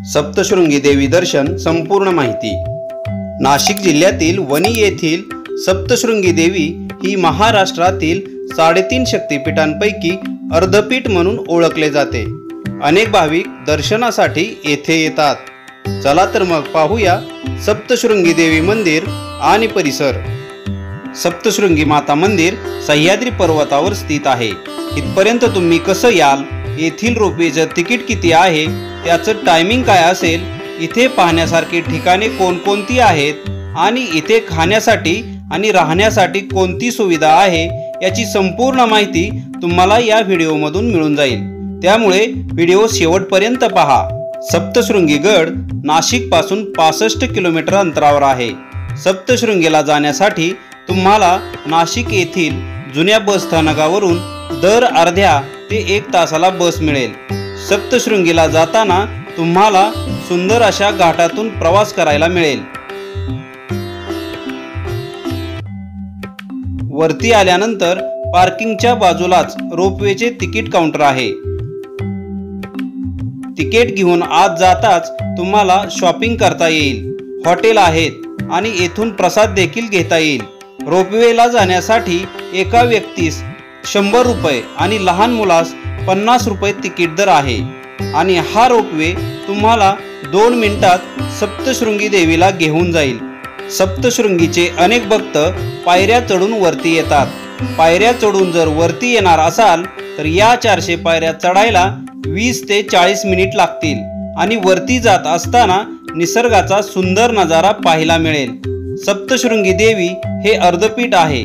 सप्तशृंगी देवी दर्शन संपूर्ण माहिती। नाशिक जिल्ह्यातील वणी येथील सप्तशृंगी देवी ही महाराष्ट्रातील 3.5 शक्तिपीठांपैकी अर्धपीठ म्हणून ओळखले जाते। अनेक भाविक दर्शनासाठी येथे येतात। चला तर मग पाहूया सप्तशृंगी देवी मंदिर आणि परिसर। सप्तशृंगी माता मंदिर सह्याद्री पर्वतावर स्थित आहे। इथपर्यंत तुम्ही कसं याल, येथील रोपवेचं तिकीट किती आहे, त्याचं टायमिंग काय असेल, इथे पाहण्यासारखी ठिकाणे कोणकोणती आहेत आणि इथे खाण्यासाठी आणि राहण्यासाठी कोणती सुविधा आहे याची संपूर्ण माहिती तुम्हाला या व्हिडिओमधून मिळून जाईल। त्यामुळे व्हिडिओ शेवटपर्यंत पहा। सप्तशृंगी गड नाशिक पासून 65 किलोमीटर अंतरावर आहे। सप्तशृंगीला जाण्यासाठी तुम्हाला नाशिक येथील जुन्या बस स्थानकावरून दर अर्ध्या ते 1 तासाला बस मिळेल। सप्तशृंगीला जाताना तुम्हाला सुंदर अशा घाटातून प्रवास करायला मिळेल। वरती आल्यानंतर पार्किंगच्या बाजूलाच रोपवेचे तिकीट काउंटर आहे। तिकीट घेऊन आत जाताच तुम्हाला शॉपिंग करता येईल, हॉटेल आहेत आणि येथून प्रसाद देखील घेता येईल। रोपवेला जाण्यासाठी एका व्यक्तीस 100 रुपये आणि लहान मुलास 50 रुपये तिकीट दर आहे आणि हा रोपवे तुम्हाला 2 मिनिटात सप्तशृंगी देवीला घेऊन जाईल। सप्तशृंगीचे अनेक भक्त पायऱ्या चढून वरती येतात। पायऱ्या चढून जर वरती येणार असाल तर या 400 पायऱ्या चढायला 20 ते 40 मिनिट लागतील आणि वरती जात असताना निसर्गाचा सुंदर नजारा पाहायला मिळेल। सप्तशृंगी देवी हे अर्धपीठ आहे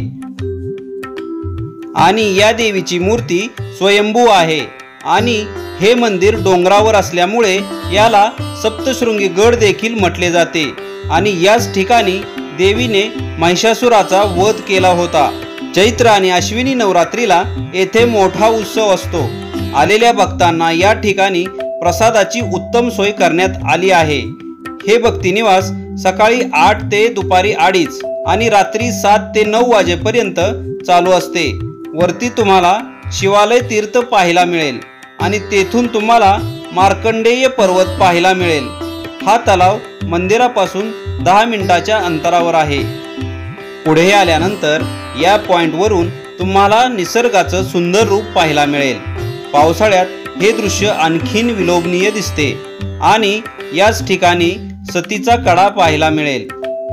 आणि या देवीची मूर्ती स्वयंभू आहे आणि हे मंदिर डोंगरावर असल्यामुळे याला सप्तशृंगी गड देखील म्हटले जाते आणि याच ठिकाणी देवीने महिषासुराचा वध केला होता। चैत्र आणि अश्विनी नवरात्रीला येथे मोठा उत्सव असतो। आलेल्या भक्तांना या ठिकाणी प्रसादाची उत्तम सोय करण्यात आली आहे। हे भक्तिनिवास सकाळी 8 ते दुपारी 2:30 आणि रात्री 7 ते 9 वाजेपर्यंत चालू असते। वरती तुम्हाला शिवालय तीर्थ पाहायला मिळेल आणि तेथून तुम्हाला मार्कंडेय पर्वत पाहायला मिळेल। हा तलाव मंदिरापासून 10 मिनिटाच्या अंतरावर आहे। पुढे आल्यानंतर या पॉइंटवरून तुम्हाला निसर्गाचं सुंदर रूप पाहायला मिळेल। पावसाळ्यात हे दृश्य आणखीन विलोभनीय दिसते आणि याच ठिकाणी सतीचा कडा पाहायला मिळेल।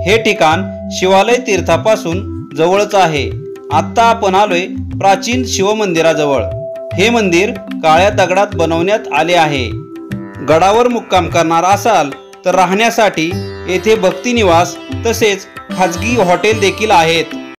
हे ठिकाण शिवालय तीर्थापासून जवळच आहे। आता आपण आलोय प्राचीन शिवमंदिराजवळ। हे मंदिर काळ्या दगडात बनवण्यात आले आहे। गडावर मुक्काम करणार असाल तर राहण्यासाठी येथे भक्तिनिवास तसेच खाजगी हॉटेल देखील आहेत।